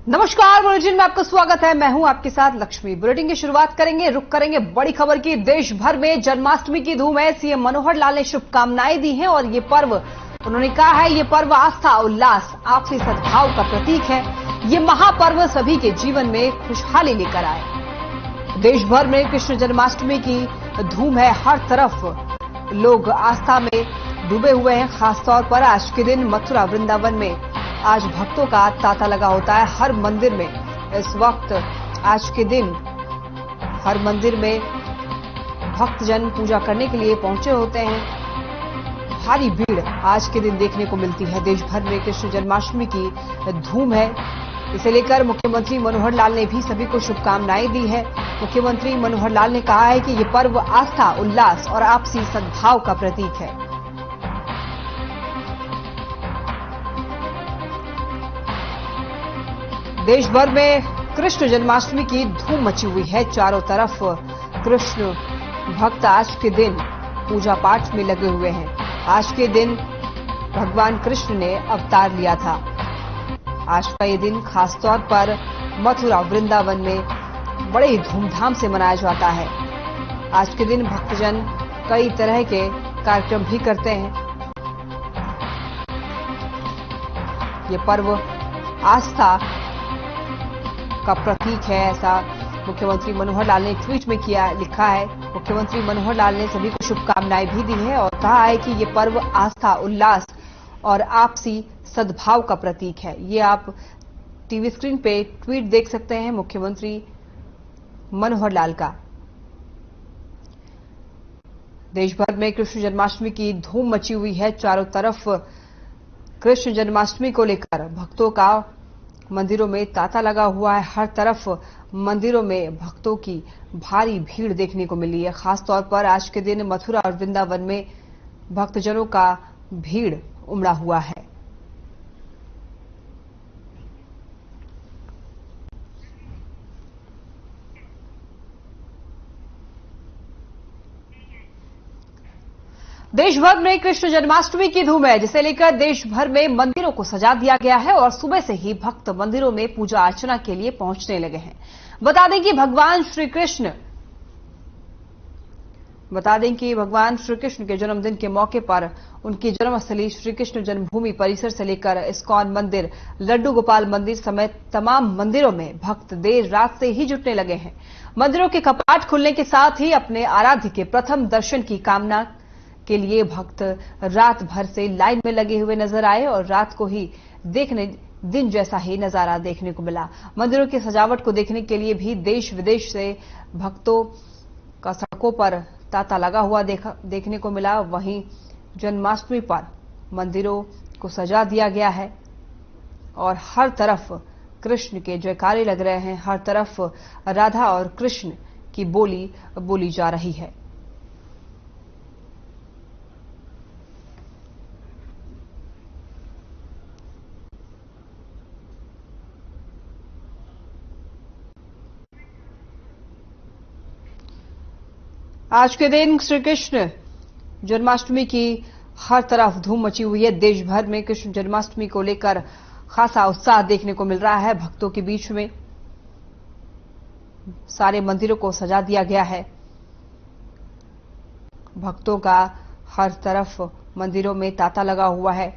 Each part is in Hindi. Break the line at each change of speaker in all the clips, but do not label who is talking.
नमस्कार, बुलेटिन में आपका स्वागत है। मैं हूं आपके साथ लक्ष्मी। बुलेटिन की शुरुआत करेंगे, रुक करेंगे बड़ी खबर की। देश भर में जन्माष्टमी की धूम है। सीएम मनोहर लाल ने शुभकामनाएं दी हैं और ये पर्व, उन्होंने कहा है, ये पर्व आस्था, उल्लास, आपसी सद्भाव का प्रतीक है। ये महापर्व सभी के जीवन में खुशहाली लेकर आए। देश भर में कृष्ण जन्माष्टमी की धूम है। हर तरफ लोग आस्था में डूबे हुए हैं। खासतौर पर आज के दिन मथुरा वृंदावन में आज भक्तों का तांता लगा होता है। हर मंदिर में इस वक्त आज के दिन हर मंदिर में भक्तजन पूजा करने के लिए पहुंचे होते हैं। भारी भीड़ आज के दिन देखने को मिलती है। देश भर में कृष्ण जन्माष्टमी की धूम है। इसे लेकर मुख्यमंत्री मनोहर लाल ने भी सभी को शुभकामनाएं दी है। मुख्यमंत्री मनोहर लाल ने कहा है कि ये पर्व आस्था, उल्लास और आपसी सद्भाव का प्रतीक है। देश भर में कृष्ण जन्माष्टमी की धूम मची हुई है। चारों तरफ कृष्ण भक्त आज के दिन पूजा पाठ में लगे हुए हैं। आज के दिन भगवान कृष्ण ने अवतार लिया था। आज का ये दिन खासतौर पर मथुरा वृंदावन में बड़े ही धूमधाम से मनाया जाता है। आज के दिन भक्तजन कई तरह के कार्यक्रम भी करते हैं। ये पर्व आस्था का प्रतीक है, ऐसा मुख्यमंत्री मनोहर लाल ने ट्वीट में लिखा है। मुख्यमंत्री मनोहर लाल ने सभी को शुभकामनाएं भी दी है और कहा है कि ये पर्व आस्था, उल्लास और आपसी सद्भाव का प्रतीक है। ये आप टीवी स्क्रीन पे ट्वीट देख सकते हैं मुख्यमंत्री मनोहर लाल का। देश भर में कृष्ण जन्माष्टमी की धूम मची हुई है। चारों तरफ कृष्ण जन्माष्टमी को लेकर भक्तों का मंदिरों में तांता लगा हुआ है। हर तरफ मंदिरों में भक्तों की भारी भीड़ देखने को मिली है। खासतौर पर आज के दिन मथुरा और वृंदावन में भक्तजनों का भीड़ उमड़ा हुआ है। देश भर में कृष्ण जन्माष्टमी की धूम है, जिसे लेकर देश भर में मंदिरों को सजा दिया गया है और सुबह से ही भक्त मंदिरों में पूजा अर्चना के लिए पहुंचने लगे हैं। बता दें कि भगवान श्री कृष्ण के जन्मदिन के मौके पर उनकी जन्मस्थली श्री कृष्ण जन्मभूमि परिसर से लेकर इस्कॉन मंदिर, लड्डू गोपाल मंदिर समेत तमाम मंदिरों में भक्त देर रात से ही जुटने लगे हैं। मंदिरों के कपाट खुलने के साथ ही अपने आराध्य के प्रथम दर्शन की कामना के लिए भक्त रात भर से लाइन में लगे हुए नजर आए और रात को ही दिन जैसा ही नजारा देखने को मिला। मंदिरों की सजावट को देखने के लिए भी देश विदेश से भक्तों का सड़कों पर तांता लगा हुआ देखने को मिला। वहीं जन्माष्टमी पर मंदिरों को सजा दिया गया है और हर तरफ कृष्ण के जयकारे लग रहे हैं। हर तरफ राधा और कृष्ण की बोली बोली जा रही है। आज के दिन श्री कृष्ण जन्माष्टमी की हर तरफ धूम मची हुई है। देश भर में कृष्ण जन्माष्टमी को लेकर खासा उत्साह देखने को मिल रहा है। भक्तों के बीच में सारे मंदिरों को सजा दिया गया है। भक्तों का हर तरफ मंदिरों में तांता लगा हुआ है।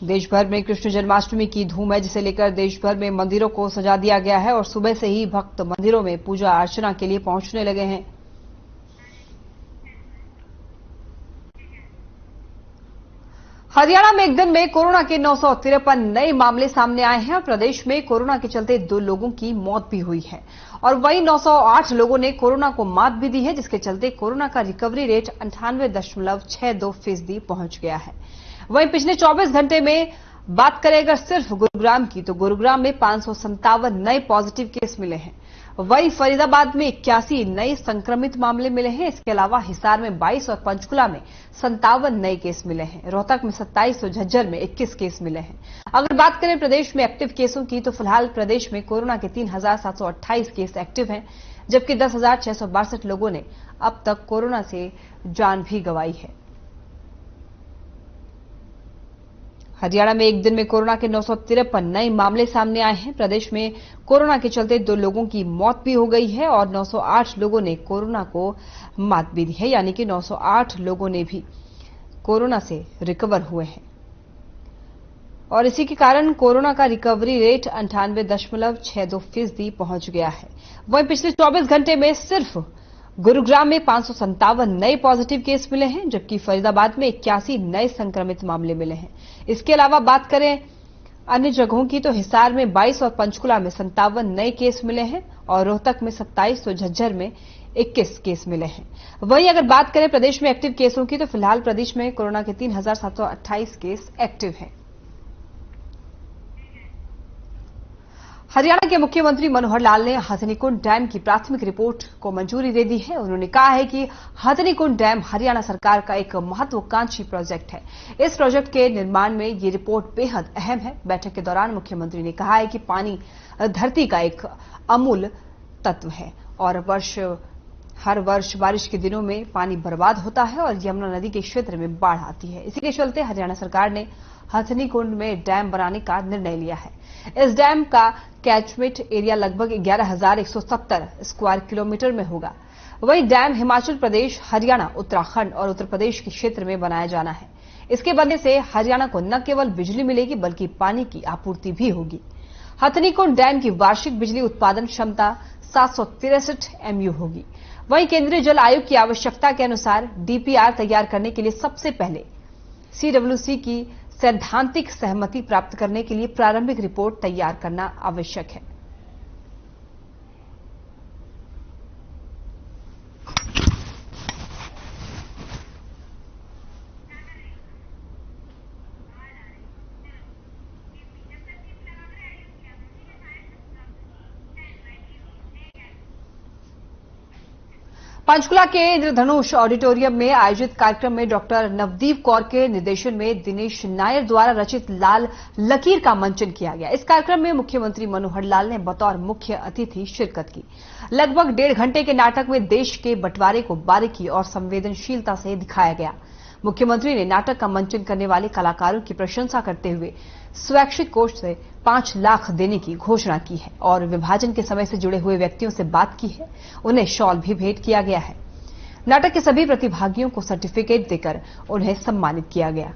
देश भर में कृष्ण जन्माष्टमी की धूम है, जिसे लेकर देश भर में मंदिरों को सजा दिया गया है और सुबह से ही भक्त मंदिरों में पूजा अर्चना के लिए पहुंचने लगे हैं। हरियाणा में एक दिन में कोरोना के 953 नए मामले सामने आए हैं और प्रदेश में कोरोना के चलते 2 लोगों की मौत भी हुई है और वहीं 908 लोगों ने कोरोना को मात भी दी है, जिसके चलते कोरोना का रिकवरी रेट 98.62% पहुंच गया है। वहीं पिछले 24 घंटे में बात करें अगर सिर्फ गुरुग्राम की, तो गुरुग्राम में 557 नए पॉजिटिव केस मिले हैं। वहीं फरीदाबाद में 81 नए संक्रमित मामले मिले हैं। इसके अलावा हिसार में 22 और पंचकुला में 57 नए केस मिले हैं। रोहतक में 27 और झज्जर में 21 केस मिले हैं। अगर बात करें प्रदेश में एक्टिव केसों की, तो फिलहाल प्रदेश में कोरोना के 3728 केस एक्टिव हैं, जबकि 10,662 लोगों ने अब तक कोरोना से जान भी गंवाई है। हरियाणा में एक दिन में कोरोना के 953 नए मामले सामने आए हैं। प्रदेश में कोरोना के चलते 2 लोगों की मौत भी हो गई है और 908 लोगों ने कोरोना को मात भी दी है, यानी कि 908 लोगों ने भी कोरोना से रिकवर हुए हैं और इसी के कारण कोरोना का रिकवरी रेट 98.62% पहुंच गया है। वहीं पिछले 24 घंटे में सिर्फ गुरुग्राम में 557 नए पॉजिटिव केस मिले हैं, जबकि फरीदाबाद में 81 नए संक्रमित मामले मिले हैं। इसके अलावा बात करें अन्य जगहों की तो हिसार में 22 और पंचकुला में 57 नए केस मिले हैं और रोहतक में 27 तो झज्जर में 21 केस मिले हैं। वहीं अगर बात करें प्रदेश में एक्टिव केसों की तो फिलहाल प्रदेश में कोरोना के 3728 केस एक्टिव हैं। हरियाणा के मुख्यमंत्री मनोहर लाल ने हथनीकुंड डैम की प्राथमिक रिपोर्ट को मंजूरी दे दी है। उन्होंने कहा है कि हथनीकुंड डैम हरियाणा सरकार का एक महत्वाकांक्षी प्रोजेक्ट है। इस प्रोजेक्ट के निर्माण में ये रिपोर्ट बेहद अहम है। बैठक के दौरान मुख्यमंत्री ने कहा है कि पानी धरती का एक अमूल्य तत्व है और हर वर्ष बारिश के दिनों में पानी बर्बाद होता है और यमुना नदी के क्षेत्र में बाढ़ आती है। इसी के चलते हरियाणा सरकार ने हथनीकुंड में डैम बनाने का निर्णय लिया है। इस डैम का कैचमेंट एरिया लगभग 11,170 स्क्वायर किलोमीटर में होगा। वहीं डैम हिमाचल प्रदेश, हरियाणा, उत्तराखंड और उत्तर प्रदेश के क्षेत्र में बनाया जाना है। इसके बनने से हरियाणा को न केवल बिजली मिलेगी बल्कि पानी की आपूर्ति भी होगी। हथनीकुंड डैम की वार्षिक बिजली उत्पादन क्षमता 763 MU होगी। वहीं केंद्रीय जल आयोग की आवश्यकता के अनुसार DPR तैयार करने के लिए सबसे पहले CWC की सैद्धांतिक सहमति प्राप्त करने के लिए प्रारंभिक रिपोर्ट तैयार करना आवश्यक है। पंचकुला के इंद्रधनुष ऑडिटोरियम में आयोजित कार्यक्रम में डॉक्टर नवदीप कौर के निर्देशन में दिनेश नायर द्वारा रचित लाल लकीर का मंचन किया गया। इस कार्यक्रम में मुख्यमंत्री मनोहर लाल ने बतौर मुख्य अतिथि शिरकत की। लगभग 1.5 घंटे के नाटक में देश के बंटवारे को बारीकी और संवेदनशीलता से दिखाया गया। मुख्यमंत्री ने नाटक का मंचन करने वाले कलाकारों की प्रशंसा करते हुए स्वैच्छिक कोष से 5 लाख देने की घोषणा की है और विभाजन के समय से जुड़े हुए व्यक्तियों से बात की है। उन्हें शॉल भी भेंट किया गया है। नाटक के सभी प्रतिभागियों को सर्टिफिकेट देकर उन्हें सम्मानित किया गया।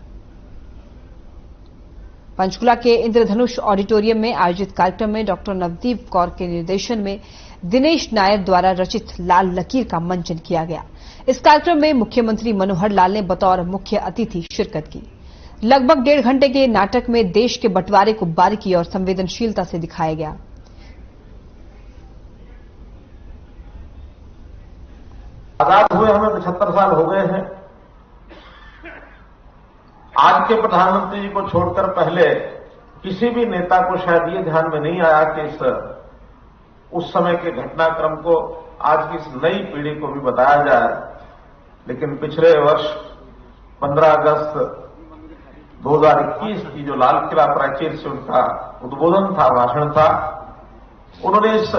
पंचकुला के इंद्रधनुष ऑडिटोरियम में आयोजित कार्यक्रम में डॉक्टर नवदीप कौर के निर्देशन में दिनेश नायर द्वारा रचित लाल लकीर का मंचन किया गया। इस कार्यक्रम में मुख्यमंत्री मनोहर लाल ने बतौर मुख्य अतिथि शिरकत की। लगभग 1.5 घंटे के नाटक में देश के बंटवारे को बारीकी और संवेदनशीलता से दिखाया गया।
आजाद हुए हमें 75 साल हो गए हैं। आज के प्रधानमंत्री जी को छोड़कर पहले किसी भी नेता को शायद ये ध्यान में नहीं आया कि उस समय के घटनाक्रम को आज की इस नई पीढ़ी को भी बताया जाए। लेकिन पिछले वर्ष 15 अगस्त 2021 की जो लाल किला प्राचीर से उनका उद्बोधन था, भाषण था, उन्होंने इस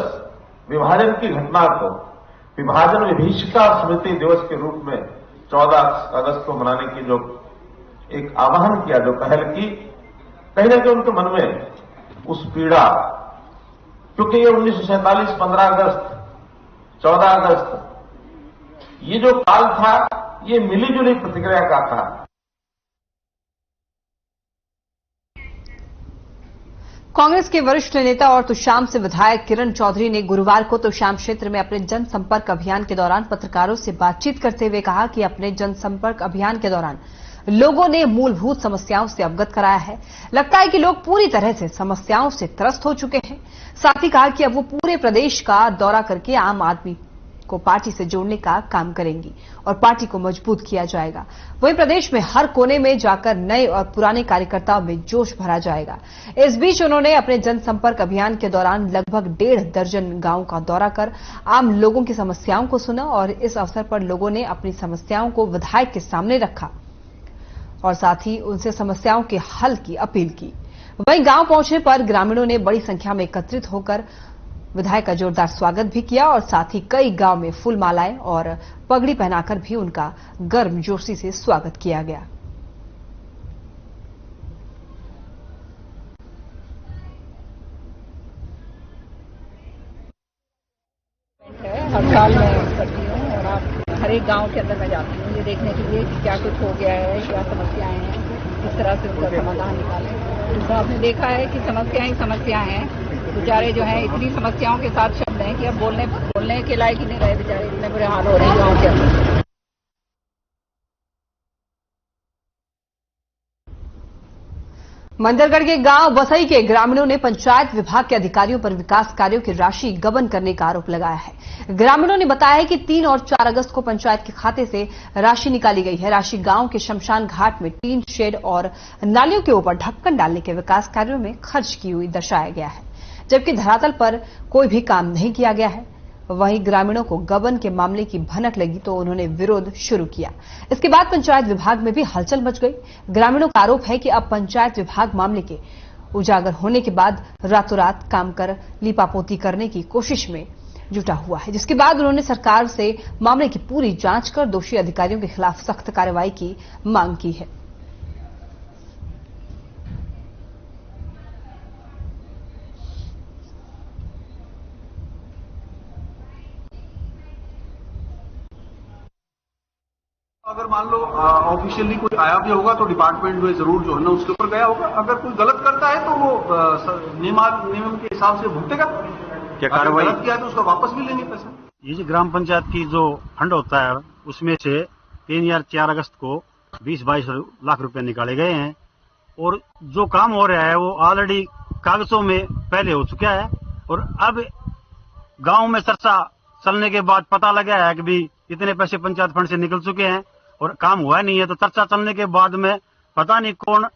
विभाजन की घटना को विभाजन विभीषिका स्मृति दिवस के रूप में 14 अगस्त को मनाने की जो एक आह्वान किया, जो पहल की, कहीं न कहीं उनके मन में उस पीड़ा, क्योंकि ये 1947, 15 अगस्त, 14 अगस्त, ये जो काल था, ये मिलीजुली प्रतिक्रिया का था।
कांग्रेस के वरिष्ठ नेता और तुशाम से विधायक किरण चौधरी ने गुरुवार को तुशाम क्षेत्र में अपने जनसंपर्क अभियान के दौरान पत्रकारों से बातचीत करते हुए कहा कि अपने जनसंपर्क अभियान के दौरान लोगों ने मूलभूत समस्याओं से अवगत कराया है। लगता है कि लोग पूरी तरह से समस्याओं से त्रस्त हो चुके हैं। साथ ही कहा कि अब वो पूरे प्रदेश का दौरा करके आम आदमी को पार्टी से जोड़ने का काम करेंगी और पार्टी को मजबूत किया जाएगा। वहीं प्रदेश में हर कोने में जाकर नए और पुराने कार्यकर्ताओं में जोश भरा जाएगा। इस बीच उन्होंने अपने जनसंपर्क अभियान के दौरान लगभग 1.5 दर्जन गांवों का दौरा कर आम लोगों की समस्याओं को सुना और इस अवसर पर लोगों ने अपनी समस्याओं को विधायक के सामने रखा और साथ ही उनसे समस्याओं के हल की अपील की। वहीं गांव पहुंचने पर ग्रामीणों ने बड़ी संख्या में एकत्रित होकर विधायक का जोरदार स्वागत भी किया और साथ ही कई गांव में फूल मालाएं और पगड़ी पहनाकर भी उनका गर्मजोशी से स्वागत किया गया।
हर एक गांव के अंदर मैं जाती हूँ ये देखने के लिए कि क्या कुछ हो गया है, क्या समस्याएं हैं, किस तरह से उनका समाधान निकालें। तो आपने देखा है कि समस्याएं ही समस्याएं हैं। बेचारे जो हैं इतनी समस्याओं के साथ शब्द हैं कि अब बोलने के लायक ही नहीं रहे बेचारे, इतने बुरे हाल हो रहे हैं गाँव के अंदर।
मंदरगढ़ के गांव बसई के ग्रामीणों ने पंचायत विभाग के अधिकारियों पर विकास कार्यों की राशि गबन करने का आरोप लगाया है। ग्रामीणों ने बताया है कि 3 और 4 अगस्त को पंचायत के खाते से राशि निकाली गई है। राशि गांव के शमशान घाट में टीन शेड और नालियों के ऊपर ढक्कन डालने के विकास कार्यों में खर्च की हुई दर्शाया गया है, जबकि धरातल पर कोई भी काम नहीं किया गया है। वहीं ग्रामीणों को गबन के मामले की भनक लगी तो उन्होंने विरोध शुरू किया। इसके बाद पंचायत विभाग में भी हलचल मच गई। ग्रामीणों का आरोप है कि अब पंचायत विभाग मामले के उजागर होने के बाद रातों रात काम कर लीपापोती करने की कोशिश में जुटा हुआ है, जिसके बाद उन्होंने सरकार से मामले की पूरी जांच कर दोषी अधिकारियों के खिलाफ सख्त कार्रवाई की मांग की है।
अगर मान लो ऑफिशियली कोई आया भी होगा तो डिपार्टमेंट में जरूर जो है ना उसके ऊपर गया होगा। अगर कोई गलत करता है तो वो नियम के हिसाब से भुगतेगा। क्या कार्रवाई गलत किया तो उसका वापस भी लेंगे पैसा।
ये जो ग्राम पंचायत की जो फंड होता है उसमें से 3 या 4 अगस्त को 20-22 लाख रुपए निकाले गए हैं और जो काम हो रहा है वो ऑलरेडी कागजों में पहले हो चुका है। और अब गांव में चर्चा चलने के बाद पता लगा है कि भी इतने पैसे पंचायत फंड से निकल चुके हैं और काम हुआ नहीं है। तो चर्चा चलने के बाद में पता नहीं कौन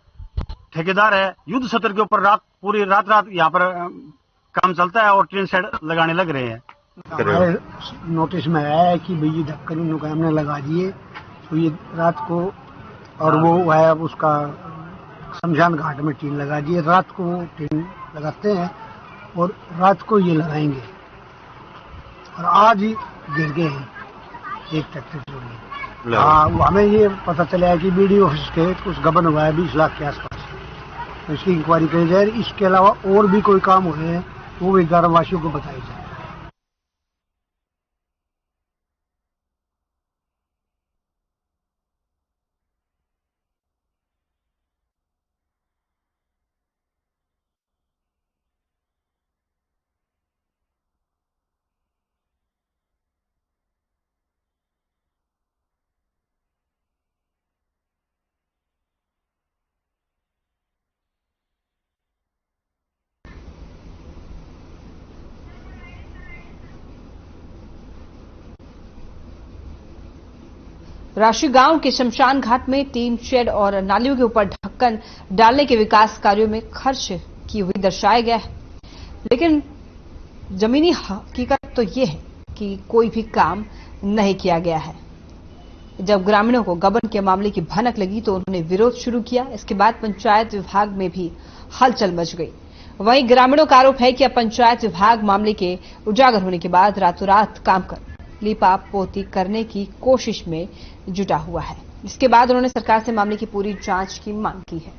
ठेकेदार है, युद्ध सत्र के ऊपर पूरी रात यहाँ पर काम चलता है और टीन शेड लगाने लग रहे हैं।
हमारे नोटिस में आया है कि भैया ढक्कन उनका हमने लगा दिए तो ये रात को, और वो है उसका शमशान घाट में टीन लगा दिए। रात को टीन लगाते हैं और रात को ये लगाएंगे और आज ही गिर गए हैं एक ट्रैक्टर चोरी। हाँ, हमें ये पता चला है कि बीडीओ ऑफिस के कुछ गबन हुआ है 20 लाख के आसपास, तो इसकी इंक्वायरी करी जाए। इसके अलावा और भी कोई काम हुए हैं वो भी ग्राम वासियों को बताई जाए।
राशि गांव के शमशान घाट में टीन शेड और नालियों के ऊपर ढक्कन डालने के विकास कार्यों में खर्च की हुई दर्शाया गया है, लेकिन जमीनी हकीकत तो ये है कि कोई भी काम नहीं किया गया है। जब ग्रामीणों को गबन के मामले की भनक लगी तो उन्होंने विरोध शुरू किया। इसके बाद पंचायत विभाग में भी हलचल मच गई। वहीं ग्रामीणों का आरोप है कि अब पंचायत विभाग मामले के उजागर होने के बाद रातों रात काम कर लीपा पोती करने की कोशिश में जुटा हुआ है। इसके बाद उन्होंने सरकार से मामले की पूरी जांच की मांग की है।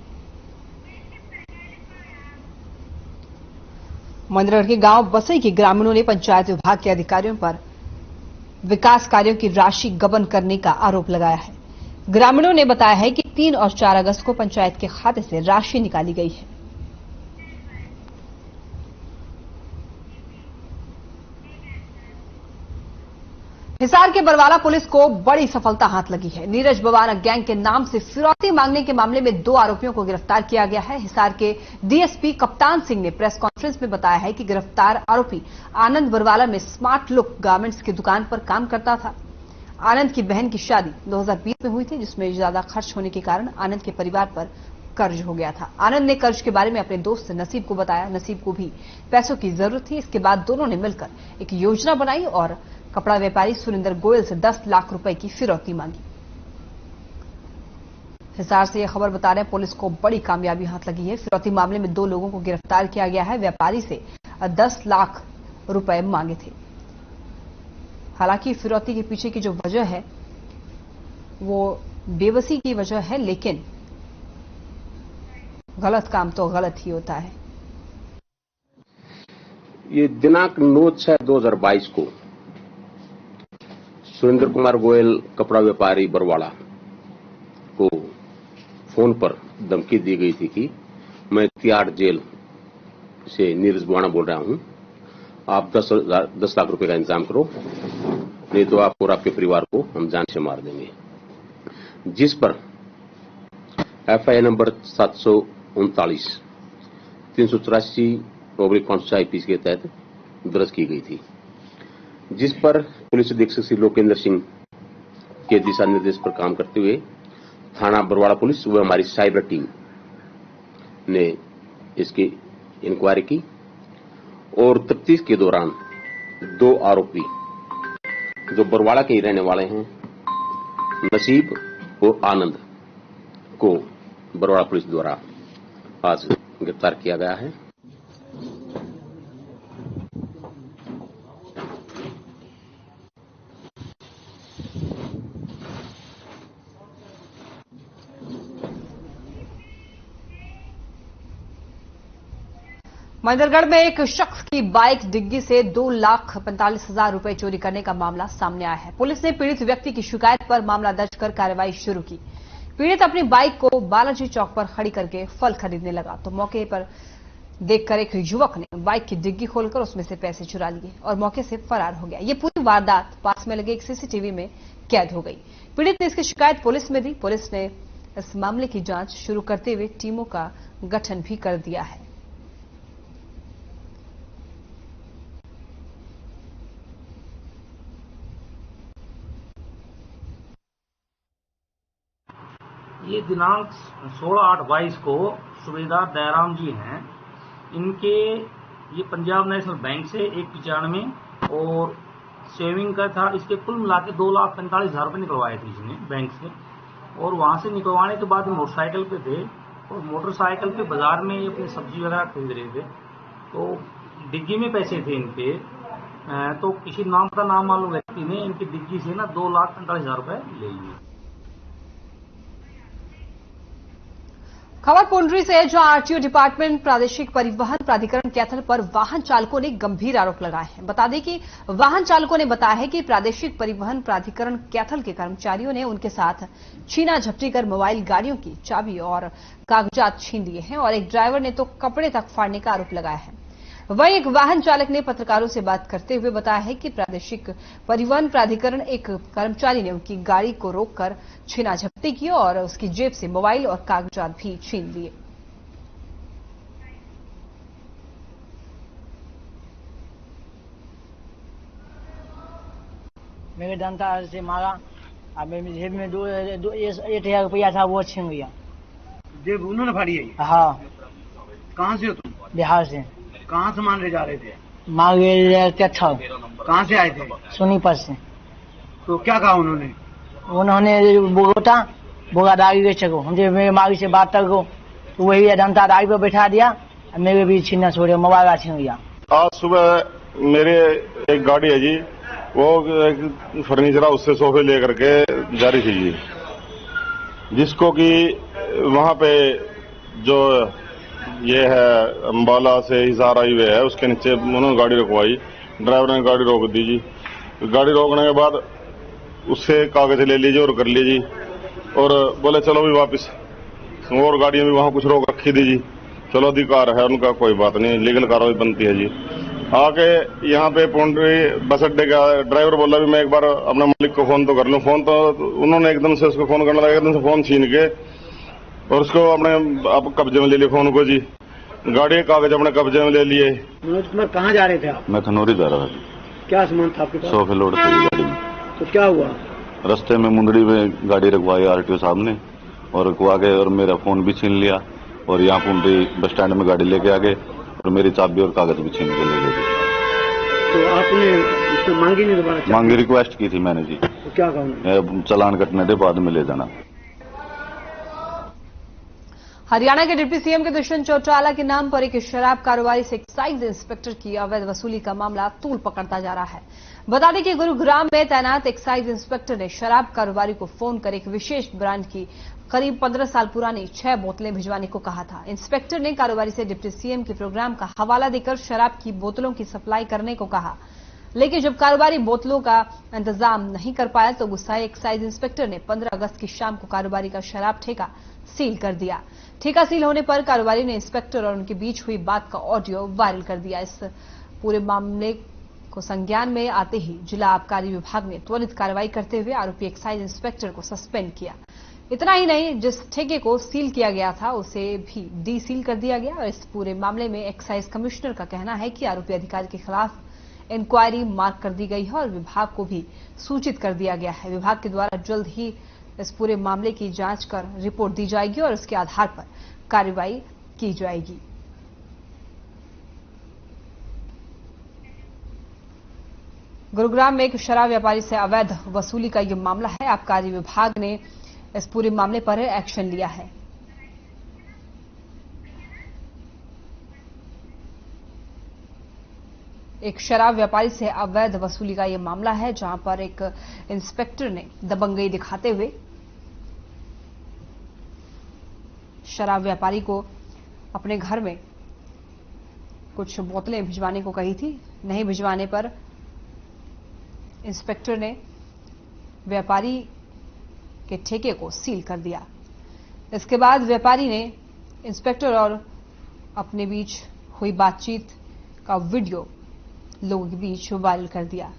मंदरगढ़ के गांव बसई के ग्रामीणों ने पंचायत विभाग के अधिकारियों पर विकास कार्यों की राशि गबन करने का आरोप लगाया है। ग्रामीणों ने बताया है कि 3 और 4 अगस्त को पंचायत के खाते से राशि निकाली गई है। हिसार के बरवाला पुलिस को बड़ी सफलता हाथ लगी है। नीरज बवाना गैंग के नाम से फिरौती मांगने के मामले में 2 आरोपियों को गिरफ्तार किया गया है। हिसार के डीएसपी कप्तान सिंह ने प्रेस कॉन्फ्रेंस में बताया है कि गिरफ्तार आरोपी आनंद बरवाला में स्मार्ट लुक गारमेंट्स की दुकान पर काम करता था। आनंद की बहन की शादी 2020 में हुई थी, जिसमें ज्यादा खर्च होने के कारण आनंद के परिवार पर कर्ज हो गया था। आनंद ने कर्ज के बारे में अपने दोस्त नसीब को बताया। नसीब को भी पैसों की जरूरत थी। इसके बाद दोनों ने मिलकर एक योजना बनाई और कपड़ा व्यापारी सुरेंद्र गोयल से 10 लाख रुपए की फिरौती मांगी। हिसार से यह खबर बता रहे हैं पुलिस को बड़ी कामयाबी हाथ लगी है। फिरौती मामले में 2 लोगों को गिरफ्तार किया गया है। व्यापारी से 10 लाख रुपए मांगे थे। हालांकि फिरौती के पीछे की जो वजह है वो बेबसी की वजह है, लेकिन गलत काम तो गलत ही होता है।
ये दिनांक 9/6/2022 को सुरेंद्र कुमार गोयल कपड़ा व्यापारी बरवाड़ा को फोन पर धमकी दी गई थी कि मैं तिहाड़ जेल से नीरज बुआना बोल रहा हूं, आप 10 लाख रुपए का इंतजाम करो, नहीं तो आपको और आपके परिवार को हम जान से मार देंगे। जिस पर FIR नंबर 739 384/5 IPC के तहत दर्ज की गई थी, जिस पर पुलिस अधीक्षक श्री लोकेंद्र सिंह के दिशा निर्देश पर काम करते हुए थाना बरवाड़ा पुलिस व हमारी साइबर टीम ने इसकी इंक्वायरी की और तफ्तीश के दौरान 2 आरोपी जो बरवाड़ा के ही रहने वाले हैं, नसीब और आनंद, को बरवाड़ा पुलिस द्वारा आज गिरफ्तार किया गया है।
महेंद्रगढ़ में एक शख्स की बाइक डिग्गी से 2,45,000 रुपए चोरी करने का मामला सामने आया है। पुलिस ने पीड़ित व्यक्ति की शिकायत पर मामला दर्ज कर कार्रवाई शुरू की। पीड़ित अपनी बाइक को बालाजी चौक पर खड़ी करके फल खरीदने लगा तो मौके पर देखकर एक युवक ने बाइक की डिग्गी खोलकर उसमें से पैसे चुरा लिए और मौके से फरार हो गया। ये पूरी वारदात पास में लगे एक CCTV में कैद हो गई। पीड़ित ने इसकी शिकायत पुलिस में दी। पुलिस ने इस मामले की जांच शुरू करते हुए टीमों का गठन भी कर दिया है।
ये दिनांक 16/8/22 को सुबेदार दयाराम जी हैं, इनके ये पंजाब नेशनल बैंक से 195 और सेविंग का था, इसके कुल मिला के 2,45,000 रुपये निकलवाए थे इसने बैंक से। और वहां से निकलवाने के बाद मोटरसाइकिल पे थे और मोटरसाइकिल पे बाजार में अपनी सब्जी वगैरह खरीद रहे थे, तो डिग्गी में पैसे थे इनके। तो किसी नाम का नाम मालूम व्यक्ति ने इनकी डिग्गी से ना 2,45,000 रुपये ले लिए।
खबर पुंडरी से है, जहां RTO डिपार्टमेंट प्रादेशिक परिवहन प्राधिकरण कैथल पर वाहन चालकों ने गंभीर आरोप लगाए हैं। बता दें कि वाहन चालकों ने बताया है कि प्रादेशिक परिवहन प्राधिकरण कैथल के कर्मचारियों ने उनके साथ छीना झपटी कर मोबाइल गाड़ियों की चाबी और कागजात छीन लिए हैं और एक ड्राइवर ने तो कपड़े तक फाड़ने का आरोप लगाया है। वहीं एक वाहन चालक ने पत्रकारों से बात करते हुए बताया है कि प्रादेशिक परिवहन प्राधिकरण एक कर्मचारी ने उनकी गाड़ी को रोककर छीना झपटी की और उसकी जेब से मोबाइल और कागजात भी छीन लिए।
मेरे डंडा से मारा और मेरी जेब में 1,000 रुपया था, वो छीन लिया।
जेब उन्होंने फाड़ी है?
हाँ।
कहाँ से हो तुम?
बिहार से।
कहाँ से मान ले जा रहे थे?
मांग कैथल।
कहाँ से आए थे?
सोनीपत से।
तो क्या कहा उन्होंने?
उन्होंने बोगादारी के चको हमसे मेरे मारी से बात कर गो, तो वही डंडा दारी पर बैठा दिया, मेरे भी छीनना छोड़े, मोबाइल छीन लिया।
आज सुबह मेरे एक गाड़ी है जी, वो एक फर्नीचर उससे सोफे लेकर के जा रही थी जी, जिसको कि वहां पे जो ये है अम्बाला से हिसार हाईवे है, उसके नीचे उन्होंने गाड़ी रुकवाई। ड्राइवर ने गाड़ी रोक दी जी। गाड़ी रोकने के बाद उससे कागज ले लीजिए और कर लीजिए और बोले चलो भी वापस, और गाड़ियां भी वहां कुछ रोक रखी थी जी। चलो अधिकार है उनका, कोई बात नहीं, लीगल कार्रवाई बनती है जी। आके यहाँ पे पुंडरी बस अड्डे का ड्राइवर बोला भी मैं एक बार अपने मालिक को फोन तो कर लूं। फोन तो उन्होंने एकदम से उसको फोन करने लगा, एकदम से फोन छीन के और उसको अपने आप कब्जे में ले लिए फोन को जी। गाड़ी कागज अपने कब्जे में ले लिए।
मनोज कुमार कहाँ जा रहे थे आप?
मैं खनौरी जा रहा था।
क्या सामान था आपके पास?
सोफे लोड था गाड़ी में।
तो क्या हुआ?
रास्ते में मुंदड़ी में गाड़ी रखवाई RTO साहब ने और रखवा के और मेरा फोन भी छीन लिया और यहाँ पुंडरी बस स्टैंड में गाड़ी लेके आ गए और मेरी चाबी और कागज भी छीन के ले गए।
तो आपने उससे मांगी नहीं दोबारा?
मांगी, रिक्वेस्ट की थी मैंने जी।
तो क्या कहा?
चालान कटने दे, बाद में ले जाना।
हरियाणा के डिप्टी CM के दुष्यंत चौटाला के नाम पर एक शराब कारोबारी से एक्साइज इंस्पेक्टर की अवैध वसूली का मामला तूल पकड़ता जा रहा है। बता दें कि गुरुग्राम में तैनात एक्साइज इंस्पेक्टर ने शराब कारोबारी को फोन कर एक विशेष ब्रांड की करीब 15 साल पुरानी 6 बोतलें भिजवाने को कहा था। इंस्पेक्टर ने कारोबारी से डिप्टी CM के प्रोग्राम का हवाला देकर शराब की बोतलों की सप्लाई करने को कहा। लेकिन जब कारोबारी बोतलों का इंतजाम नहीं कर पाया तो गुस्साए एक्साइज इंस्पेक्टर ने 15 अगस्त की शाम को कारोबारी का शराब ठेका सील कर दिया। ठेका सील होने पर कारोबारी ने इंस्पेक्टर और उनके बीच हुई बात का ऑडियो वायरल कर दिया। इस पूरे मामले को संज्ञान में आते ही जिला आबकारी विभाग ने त्वरित कार्रवाई करते हुए आरोपी एक्साइज इंस्पेक्टर को सस्पेंड किया। इतना ही नहीं, जिस ठेके को सील किया गया था उसे भी डी सील कर दिया गया। और इस पूरे मामले में एक्साइज कमिश्नर का कहना है कि आरोपी अधिकारी के खिलाफ इंक्वायरी मार्क कर दी गई है और विभाग को भी सूचित कर दिया गया है। विभाग के द्वारा जल्द ही इस पूरे मामले की जांच कर रिपोर्ट दी जाएगी और उसके आधार पर कार्रवाई की जाएगी। गुरुग्राम में एक शराब व्यापारी से अवैध वसूली का यह मामला है। आबकारी विभाग ने इस पूरे मामले पर एक्शन लिया है। एक शराब व्यापारी से अवैध वसूली का यह मामला है, जहां पर एक इंस्पेक्टर ने दबंगई दिखाते हुए शराब व्यापारी को अपने घर में कुछ बोतलें भिजवाने को कही थी। नहीं भिजवाने पर इंस्पेक्टर ने व्यापारी के ठेके को सील कर दिया। इसके बाद व्यापारी ने इंस्पेक्टर और अपने बीच हुई बातचीत का वीडियो लोगों के बीच वायरल कर दिया।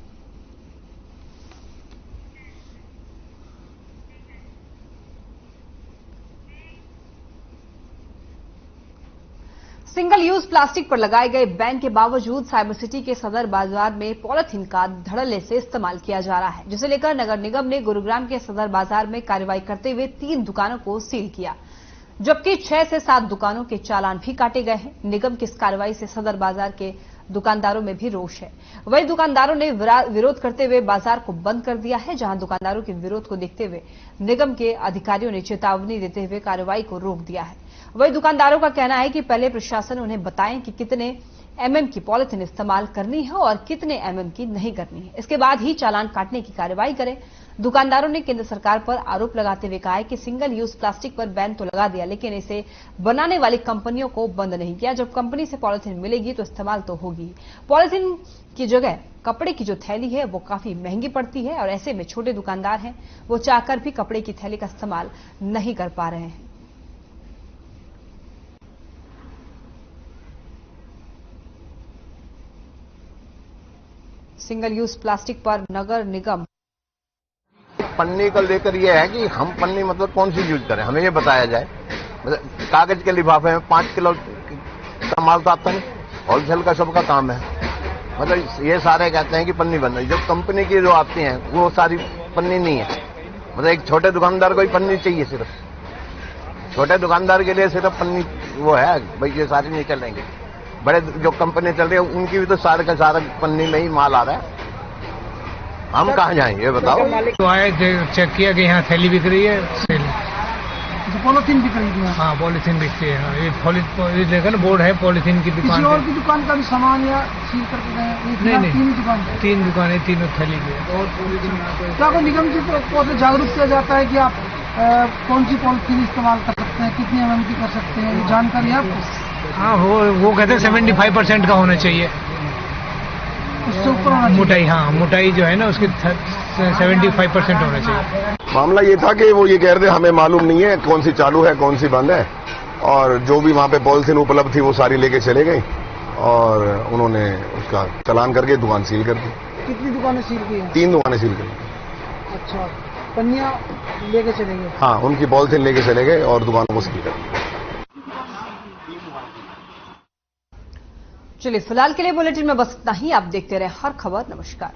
सिंगल यूज प्लास्टिक पर लगाए गए बैन के बावजूद साइबर सिटी के सदर बाजार में पॉलिथीन का धड़ल्ले से इस्तेमाल किया जा रहा है, जिसे लेकर नगर निगम ने गुरुग्राम के सदर बाजार में कार्रवाई करते हुए 3 दुकानों को सील किया, जबकि 6 से 7 दुकानों के चालान भी काटे गए हैं। निगम की इस कार्रवाई से सदर बाजार के दुकानदारों में भी रोष है। वही दुकानदारों ने विरोध करते हुए बाजार को बंद कर दिया है, जहां दुकानदारों के विरोध को देखते हुए निगम के अधिकारियों ने चेतावनी देते हुए कार्रवाई को रोक दिया है। वही दुकानदारों का कहना है कि पहले प्रशासन उन्हें बताएं कि कितने एमएम की पॉलिथीन इस्तेमाल करनी है और कितने एमएम की नहीं करनी है, इसके बाद ही चालान काटने की कार्रवाई करें। दुकानदारों ने केंद्र सरकार पर आरोप लगाते हुए कहा है कि सिंगल यूज प्लास्टिक पर बैन तो लगा दिया, लेकिन इसे बनाने वाली कंपनियों को बंद नहीं किया। जब कंपनी से पॉलिथीन मिलेगी तो इस्तेमाल तो होगी। पॉलिथीन की जगह कपड़े की जो थैली है वो काफी महंगी पड़ती है और ऐसे में छोटे दुकानदार हैं, वो चाहकर भी कपड़े की थैली का इस्तेमाल नहीं कर पा रहे हैं। सिंगल यूज प्लास्टिक पर नगर निगम
पन्नी को लेकर यह है कि हम पन्नी मतलब कौन सी यूज करें, हमें ये बताया जाए। मतलब कागज के लिफाफे में 5 किलो का माल तो आता नहीं, होलसेल का सबका काम है। मतलब ये सारे कहते हैं कि पन्नी बन रही, जो कंपनी की जो आती हैं वो सारी पन्नी नहीं है। मतलब एक छोटे दुकानदार को ही पन्नी चाहिए, सिर्फ छोटे दुकानदार के लिए सिर्फ पन्नी वो है भाई, ये सारी नहीं चलेंगे। बड़े जो कंपनी चल रही है उनकी भी तो सारे का सारा पन्नी में ही माल आ रहा है, हम कहाँ जाएंगे ये बताओ।
तो आए चेक किया कि यहाँ थैली बिक रही है,
पॉलिथीन बिक रही है।
हाँ पॉलिथीन बिकती है। हाँ, ये देखा ना बोर्ड है पॉलिथीन की दुकान।
किसी और की दुकान का भी सामान या सील करके गए? नहीं,
3 दुकानें, तीनों थैली की।
क्या कोई निगम की तरफ से जागरूक किया जाता है कि आप कौन सी पॉलिथीन इस्तेमाल कर सकते हैं, कितनी एमएम की कर सकते हैं, ये जानकारी है आपको?
हाँ वो कहते हैं 75% का होना चाहिए,
उससे ऊपर होना चाहिए
मोटाई। हाँ मोटाई जो है ना उसकी 75% होना चाहिए।
मामला ये था कि वो ये कह रहे थे हमें मालूम नहीं है कौन सी चालू है कौन सी बंद है, और जो भी वहां पे पॉलिथीन उपलब्ध थी वो सारी लेके चले गई और उन्होंने उसका चालान करके दुकान सील कर दी।
कितनी दुकानें सील की हैं?
3 दुकानें सील कर।
अच्छा, पन्नियां लेके चले गए?
हाँ, उनकी पॉलिथीन लेके चले गए और दुकानों को सील कर दी।
चलिए फिलहाल के लिए बुलेटिन में बस इतना ही। आप देखते रहे हर खबर। नमस्कार।